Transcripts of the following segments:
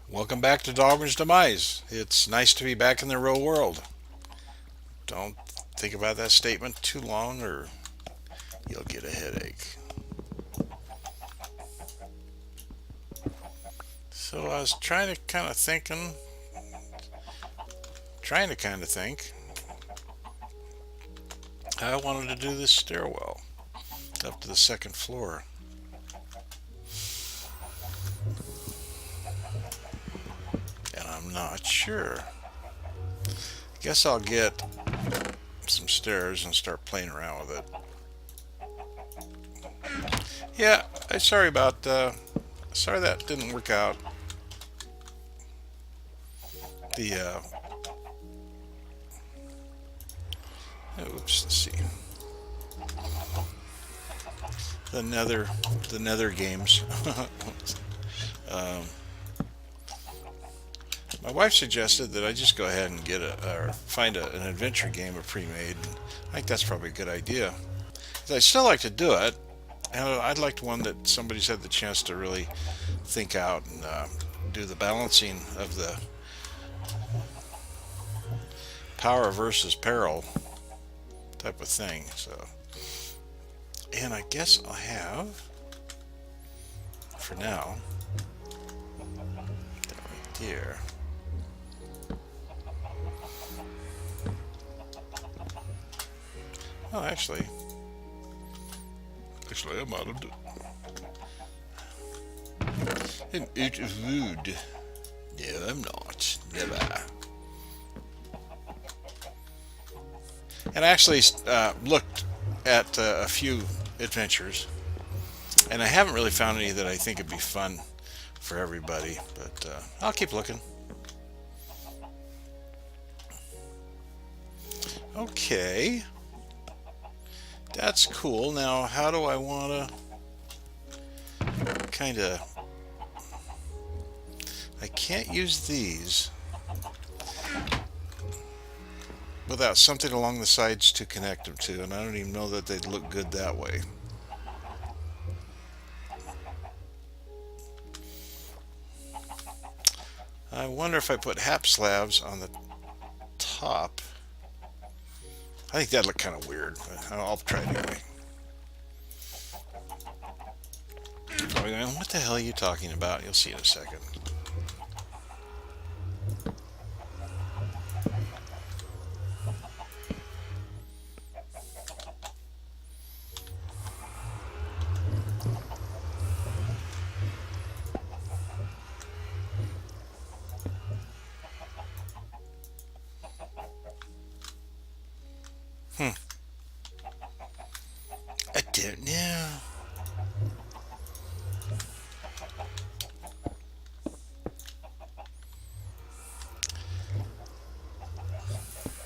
Welcome back to Dahlgren's Demise. It's nice to be back in the real world. Don't think about that statement too long or you'll get a headache. So I was trying to kind of think how I wanted to do this stairwell up to the second floor. And I'm not sure. Guess I'll get some stairs and start playing around with it. Yeah, sorry that didn't work out. The oops, let's see. The Nether the Nether games. um, my wife suggested that I just go ahead and get an adventure game pre-made. And I think that's probably a good idea. I'd still like to do it, and I'd like one that somebody's had the chance to really think out and do the balancing of the power versus peril type of thing. So, and I guess I'll have for now that right there. Oh, actually, I'm out of I'm out of wood. No, I'm not. Never. And I actually looked at a few adventures, and I haven't really found any that I think would be fun for everybody. But I'll keep looking. Okay, that's cool. Now, how do I want to kind of? I can't use these without something along the sides to connect them to, and I don't even know that they'd look good that way. I wonder if I put hap slabs on the top. I think that'd look kind of weird, but I'll try it anyway. Probably going, what the hell are you talking about? You'll see in a second. I don't know.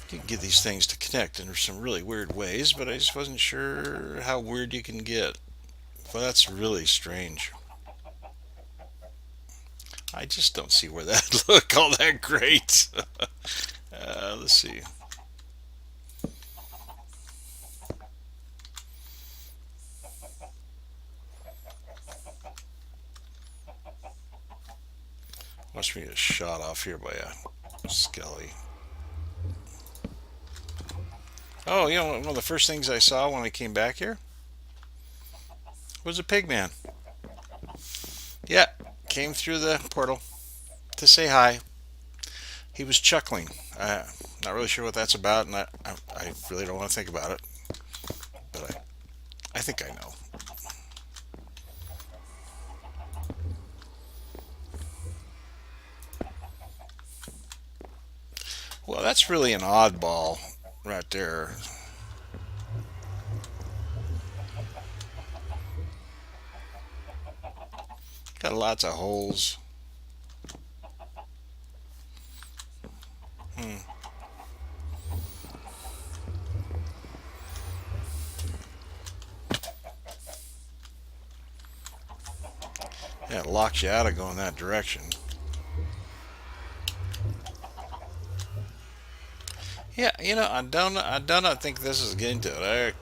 You can get these things to connect in some really weird ways, but I just wasn't sure how weird you can get. Well, that's really strange. I just don't see where that look all that great. Let's see. Watch me get shot off here by a skelly. Oh, you know, one of the first things I saw when I came back here was a pigman. Yeah, came through the portal to say hi. He was chuckling. Not really sure what that's about, and I really don't want to think about it. But I think I know. Well, that's really an oddball right there. Got lots of holes. Hmm. Yeah, it locks you out of going that direction. Yeah, you know, I do not think this is getting to it.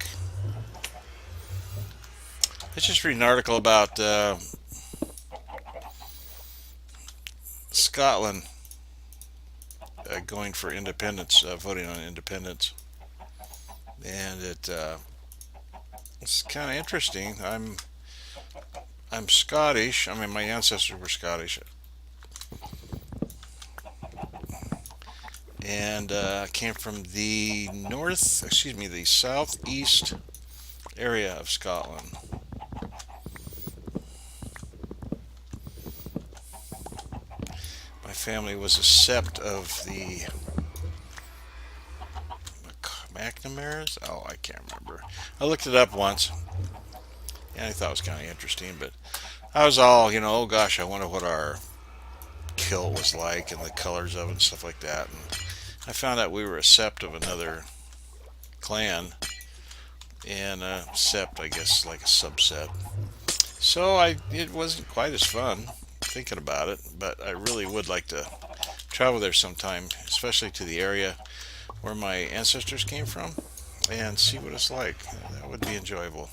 Let's just read an article about Scotland going for independence, voting on independence, and it's kind of interesting. I'm Scottish. I mean, my ancestors were Scottish, and came from the the southeast area of Scotland. My family was a sept of the McNamara's. Oh, I can't remember. I looked it up once, and I thought it was kind of interesting. But I was all, oh gosh, I wonder what our kilt was like and the colors of it and stuff like that. And I found out we were a sept of another clan, and a sept, I guess, like a subset. So it wasn't quite as fun thinking about it, but I really would like to travel there sometime, especially to the area where my ancestors came from, and see what it's like. That would be enjoyable.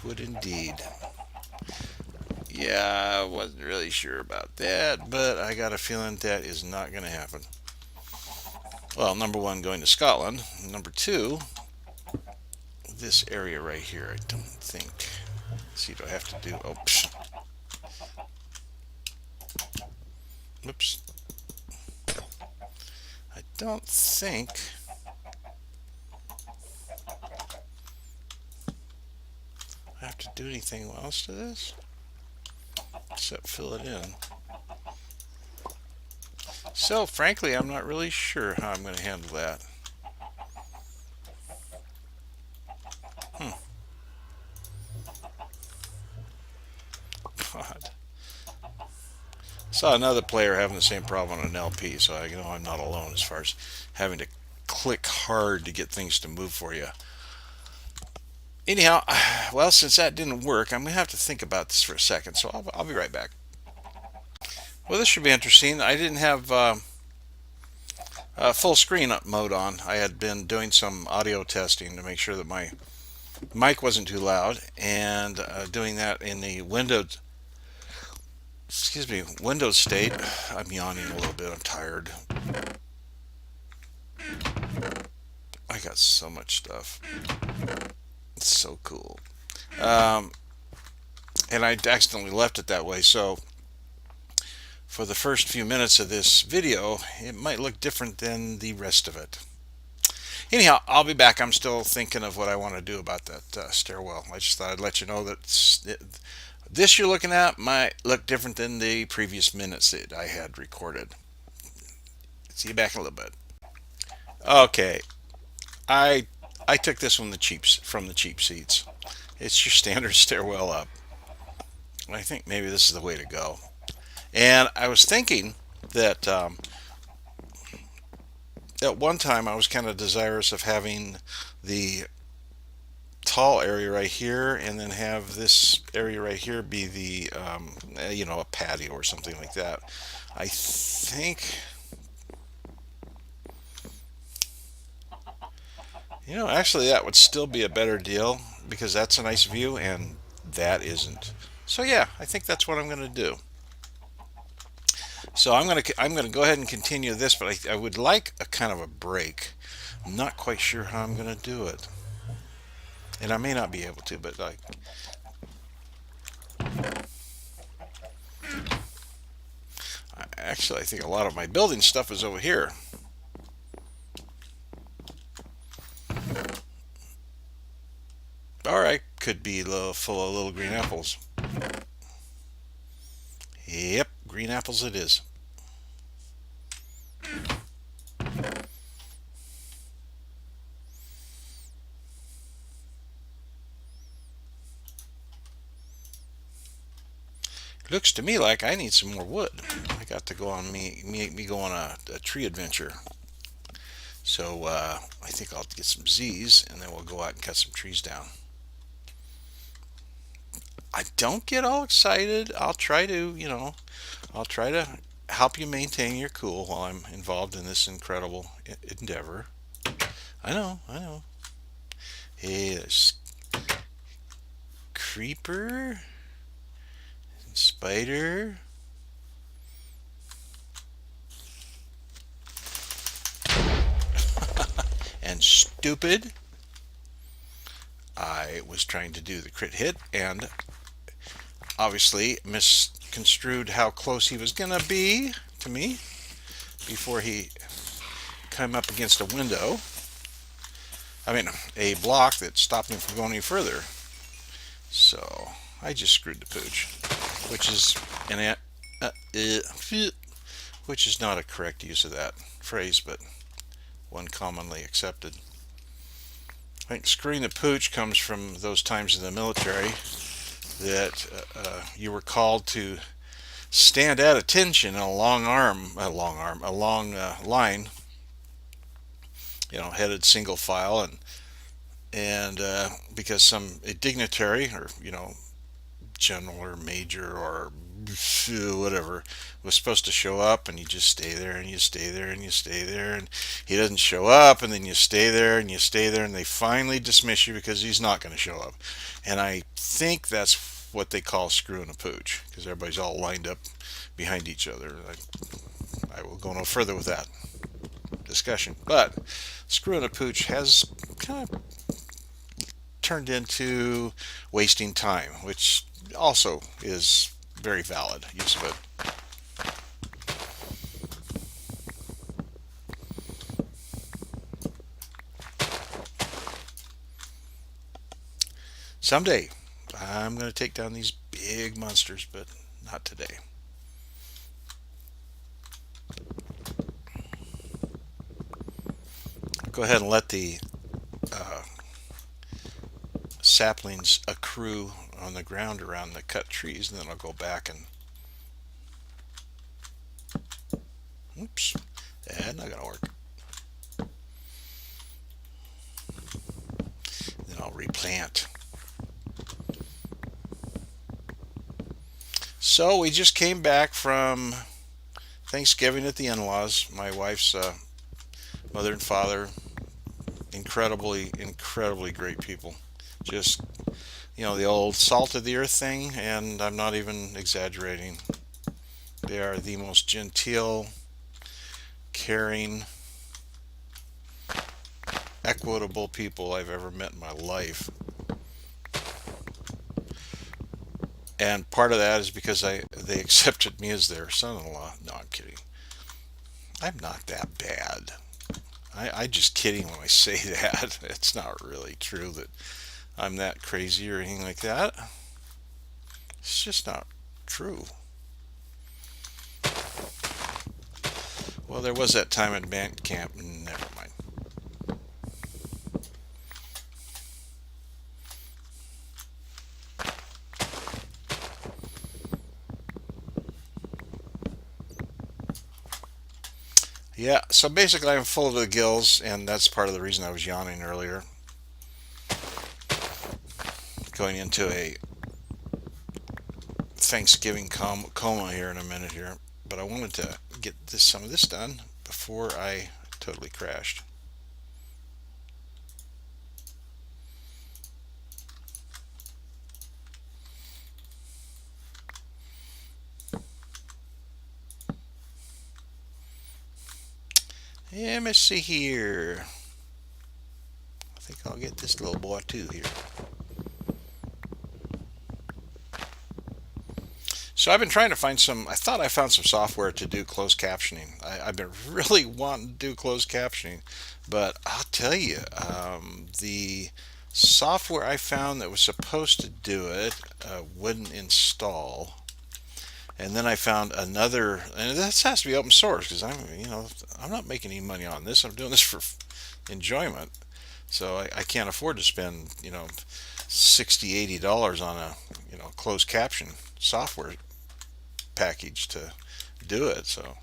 Would indeed. Yeah, I wasn't really sure about that, but I got a feeling that is not going to happen. Well, number one, going to Scotland. Number two, this area right here. I don't think. Let's see, do I have to do? Oh, psh. Oops. I don't think. I have to do anything else to this except fill it in. So, frankly, I'm not really sure how I'm going to handle that. God. Saw another player having the same problem on an LP, so I know I'm not alone as far as having to click hard to get things to move for you. Anyhow, well, since that didn't work, I'm going to have to think about this for a second, so I'll be right back. Well, this should be interesting. I didn't have full screen mode on. I had been doing some audio testing to make sure that my mic wasn't too loud, and doing that in the Windows state. I'm yawning a little bit. I'm tired. I got so much stuff. It's so cool. And I accidentally left it that way, so for the first few minutes of this video, it might look different than the rest of it. Anyhow, I'll be back. I'm still thinking of what I want to do about that stairwell. I just thought I'd let you know that this you're looking at might look different than the previous minutes that I had recorded. See you back in a little bit. Okay, I took this from the cheap seats. It's your standard stairwell up. I think maybe this is the way to go. And I was thinking that at one time I was kind of desirous of having the tall area right here, and then have this area right here be the a patio or something like that. I think actually that would still be a better deal, because that's a nice view and that isn't. So yeah, I think that's what I'm going to do. So I'm gonna go ahead and continue this, but I would like a kind of a break. I'm not quite sure how I'm going to do it, and I may not be able to, but actually I think a lot of my building stuff is over here. Alright, could be full of little green apples. Yep, green apples it is. Looks to me like I need some more wood. I got to go on go on a tree adventure. So I think I'll get some Z's, and then we'll go out and cut some trees down. I don't get all excited. I'll try to help you maintain your cool while I'm involved in this incredible endeavor. I know. Hey, there's creeper, and spider, and stupid. I was trying to do the crit hit and obviously misconstrued how close he was going to be to me before he came up against a window. I mean, a block that stopped him from going any further. So I just screwed the pooch, which is which is not a correct use of that phrase, but one commonly accepted. I think screwing the pooch comes from those times in the military that you were called to stand at attention in a long line, headed single file, and because some a dignitary or general or major or whatever was supposed to show up, and you just stay there and you stay there and you stay there, and he doesn't show up, and then you stay there and you stay there, and they finally dismiss you because he's not going to show up. And I think that's what they call screwing a pooch, because everybody's all lined up behind each other. I will go no further with that discussion, but screwing a pooch has kind of turned into wasting time, which also is very valid use of it. Someday I'm going to take down these big monsters, but not today. Go ahead and let the saplings accrue on the ground around the cut trees, and then I'll go back and oops, that's not gonna work. Then I'll replant. So we just came back from Thanksgiving at the in-laws. My wife's mother and father, incredibly great people. Just the old salt of the earth thing, and I'm not even exaggerating. They are the most genteel, caring, equitable people I've ever met in my life. And part of that is because they accepted me as their son-in-law. No, I'm kidding. I'm not that bad. I'm just kidding when I say that. It's not really true that I'm that crazy or anything like that. It's just not true. Well, there was that time at band camp. Never mind. Yeah, so basically I'm full to the gills, and that's part of the reason I was yawning earlier. Going into a Thanksgiving coma here in a minute here, but I wanted to get some of this done before I totally crashed. Yeah, let's see here. I think I'll get this little boy too here. So I've been trying to find some. I thought I found some software to do closed captioning. I've been really wanting to do closed captioning, but I'll tell you, the software I found that was supposed to do it wouldn't install. And then I found another, and this has to be open source because I'm not making any money on this. I'm doing this for enjoyment, so I can't afford to spend $60-$80 on a closed caption software package to do it. So,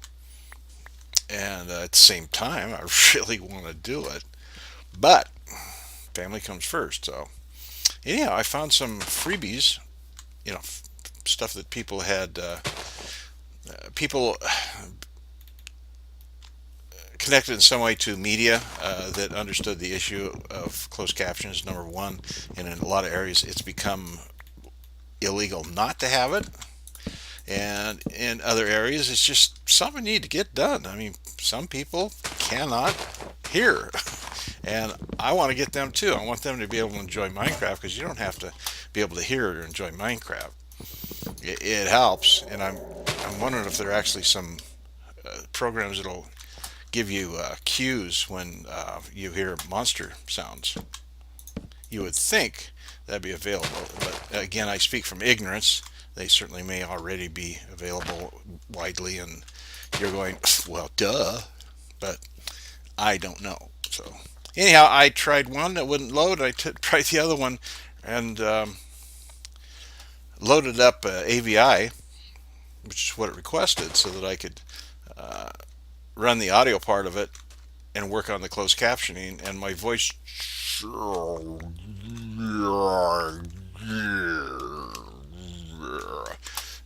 and at the same time, I really want to do it, but family comes first. So, anyhow, I found some freebies, you know, stuff that people connected in some way to media that understood the issue of closed captions. Number one, and in a lot of areas, it's become illegal not to have it. And in other areas, it's just something you need to get done. I mean, some people cannot hear. And I want to get them too. I want them to be able to enjoy Minecraft because you don't have to be able to hear it or enjoy Minecraft. It helps. And I'm wondering if there are actually some programs that'll give you cues when you hear monster sounds. You would think that'd be available, but again, I speak from ignorance. They certainly may already be available widely, and you're going, well, duh, but I don't know. So anyhow, I tried one that wouldn't load. I tried the other one and loaded up AVI, which is what it requested, so that I could run the audio part of it and work on the closed captioning, and my voice.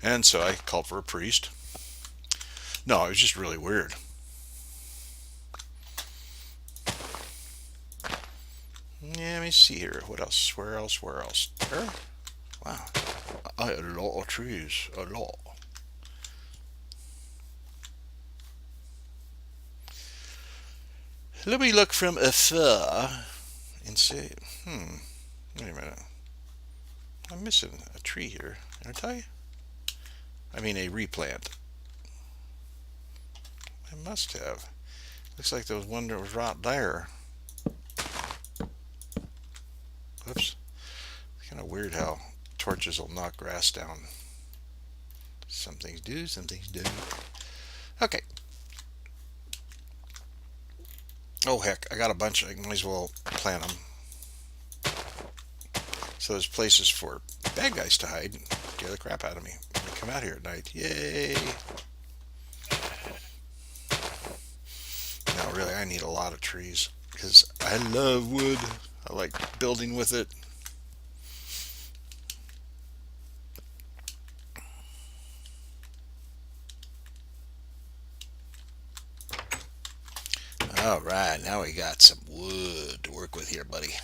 And so I called for a priest. No, it was just really weird. Yeah, let me see here. What else? Where else? Where else? Where? Wow. I had a lot of trees. A lot. Let me look from afar and see. Wait a minute. I'm missing a tree here, aren't I? I mean a replant. I must have. Looks like there was one that was right there. Oops. It's kind of weird how torches will knock grass down. Some things do, some things don't. Okay. Oh heck, I got a bunch. I might as well plant them. So there's places for bad guys to hide and scare the crap out of me when they come out here at night. Yay! No, really, I need a lot of trees because I love wood. I like building with it. All right, now we got some wood to work with here, buddy.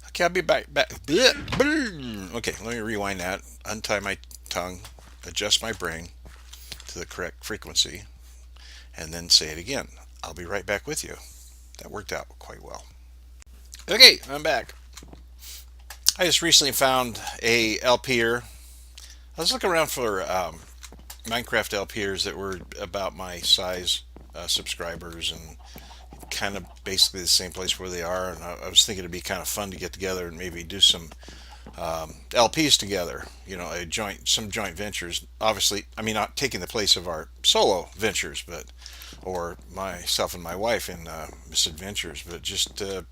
Okay, I'll be back. Okay, let me rewind that, untie my tongue, adjust my brain to the correct frequency, and then say it again. I'll be right back with you. That worked out quite well. Okay, I'm back. I just recently found a LPer. I was looking around for Minecraft LPers that were about my size, subscribers, and kind of basically the same place where they are. And I was thinking it'd be kind of fun to get together and maybe do some LPs together. You know, some joint ventures. Obviously, I mean, not taking the place of our solo ventures, but or myself and my wife in misadventures, but just to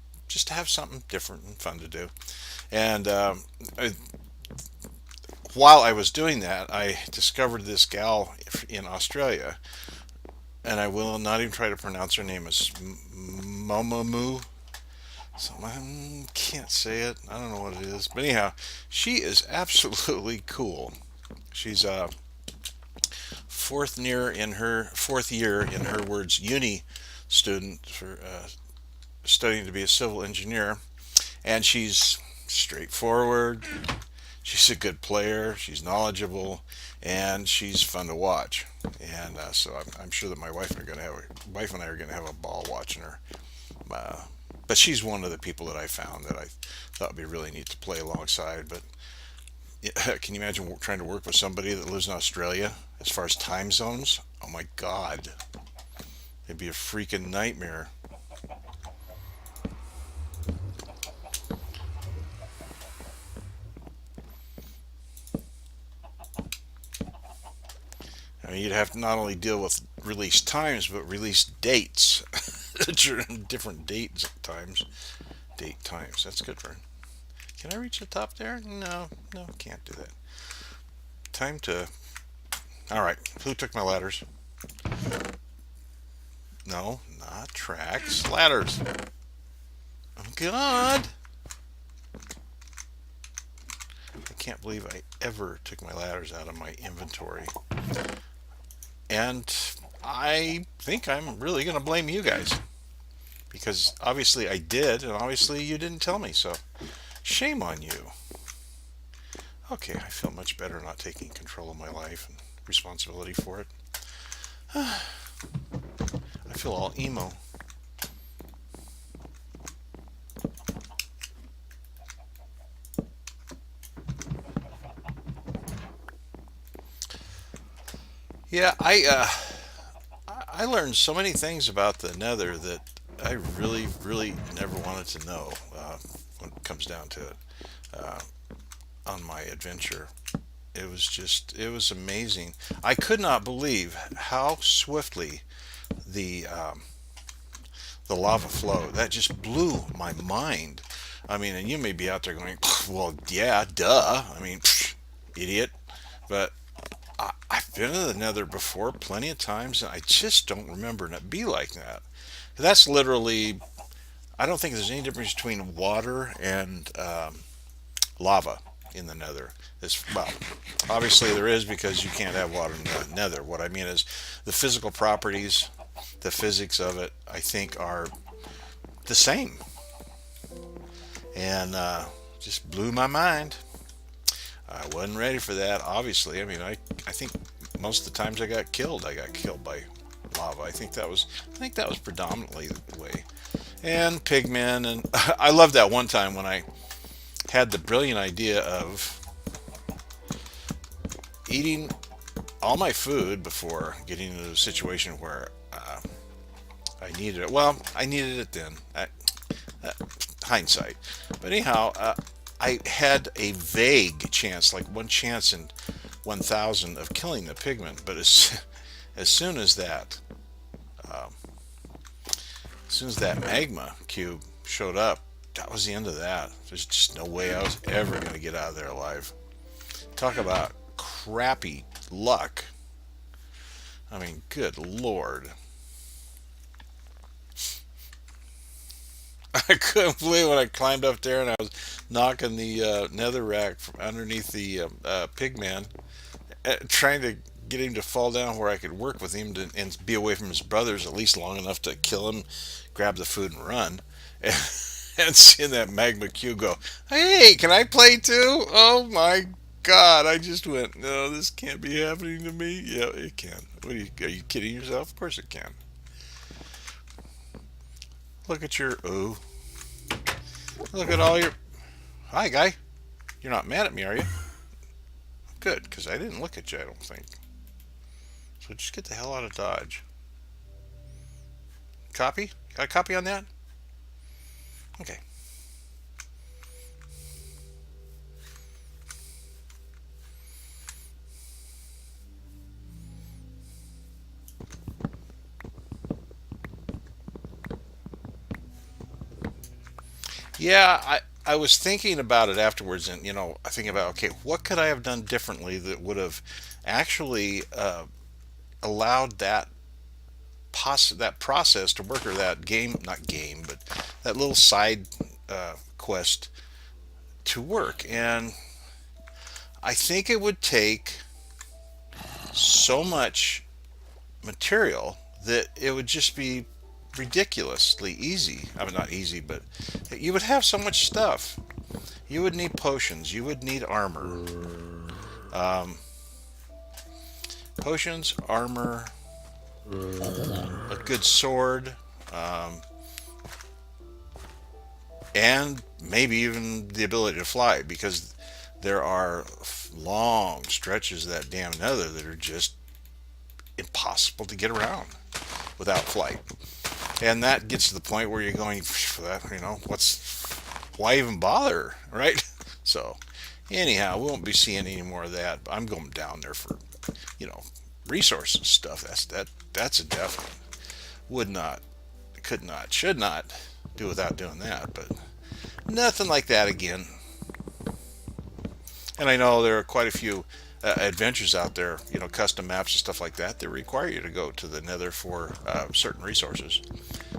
have something different and fun to do. And while I was doing that, I discovered this gal in Australia, and I will not even try to pronounce her name. It's Momamoo. So I can't say it. I don't know what it is. But anyhow, she is absolutely cool. She's fourth year in her words uni student for studying to be a civil engineer, and she's straightforward. She's a good player. She's knowledgeable, and she's fun to watch. And so I'm sure that my wife and I are going to have a ball watching her. But she's one of the people that I found that I thought would be really neat to play alongside. But can you imagine trying to work with somebody that lives in Australia as far as time zones? Oh my God, it'd be a freaking nightmare. I mean, you'd have to not only deal with release times, but release dates. Different dates times. Date times. That's good for. Can I reach the top there? No, can't do that. Time to. All right. Who took my ladders? No, not tracks. Ladders. Oh God. I can't believe I ever took my ladders out of my inventory. And I think I'm really going to blame you guys, because obviously I did, and obviously you didn't tell me, so shame on you. Okay, I feel much better not taking control of my life and responsibility for it. I feel all emo. Yeah, I learned so many things about the Nether that I really, really never wanted to know when it comes down to it. Uh, on my adventure, it was amazing. I could not believe how swiftly the the lava flowed. That just blew my mind. I mean, and you may be out there going, well, yeah, duh. I mean, idiot. But I've been to the Nether before plenty of times, and I just don't remember it be like that. That's literally, I don't think there's any difference between water and lava in the Nether. Well, obviously there is because you can't have water in the Nether. What I mean is the physical properties, the physics of it, I think are the same. And just blew my mind. I wasn't ready for that, obviously. I mean, I think most of the times I got killed by lava. I think that was predominantly the way. And pigmen, and I love that one time when I had the brilliant idea of eating all my food before getting into a situation where I needed it. Well, I needed it then. Uh, Hindsight. But anyhow, I had a vague chance, like one chance in 1,000 of killing the pigment. But as soon as that, um, as soon as that magma cube showed up, that was the end of that. There's just no way I was ever going to get out of there alive. Talk about crappy luck. I mean, good lord. I couldn't believe when I climbed up there and I was knocking the nether rack from underneath the pigman, trying to get him to fall down where I could work with him and be away from his brothers at least long enough to kill him, grab the food, and run. And seeing that magma cube go, hey, can I play too? Oh my God! I just went, no, this can't be happening to me. Yeah, it can. Are you kidding yourself? Of course it can. Look at your look at all your. Hi, guy. You're not mad at me, are you? Good, because I didn't look at you. I don't think. So just get the hell out of Dodge. Copy? Got a copy on that? Okay. Yeah, I was thinking about it afterwards, and I think about, okay, what could I have done differently that would have actually allowed that process to work, or that game, not game, but that little side quest to work. And I think it would take so much material that it would just be ridiculously easy. I mean, not easy, but you would have so much stuff. You would need potions. You would need armor. Um, Potions, armor, a good sword, um, and maybe even the ability to fly, because there are long stretches of that damn Nether that are just impossible to get around without flight. And that gets to the point where you're going, why even bother, right? So, anyhow, we won't be seeing any more of that. I'm going down there for, you know, resources stuff. That's a definite. Would not, could not, should not do without doing that. But nothing like that again. And I know there are quite a few adventures out there, custom maps and stuff like that require you to go to the Nether for certain resources,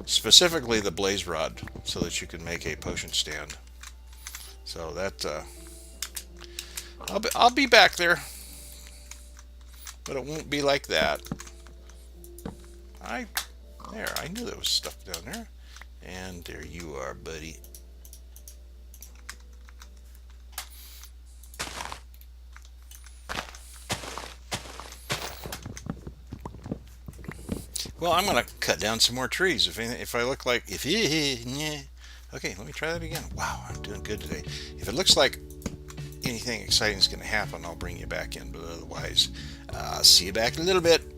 specifically the blaze rod, so that you can make a potion stand. So that I'll be back there, but it won't be like that. I knew there was stuff down there, And there you are, buddy. Well, I'm going to cut down some more trees. If I look like okay, let me try that again. Wow, I'm doing good today. If it looks like anything exciting is going to happen, I'll bring you back in. But otherwise, see you back in a little bit.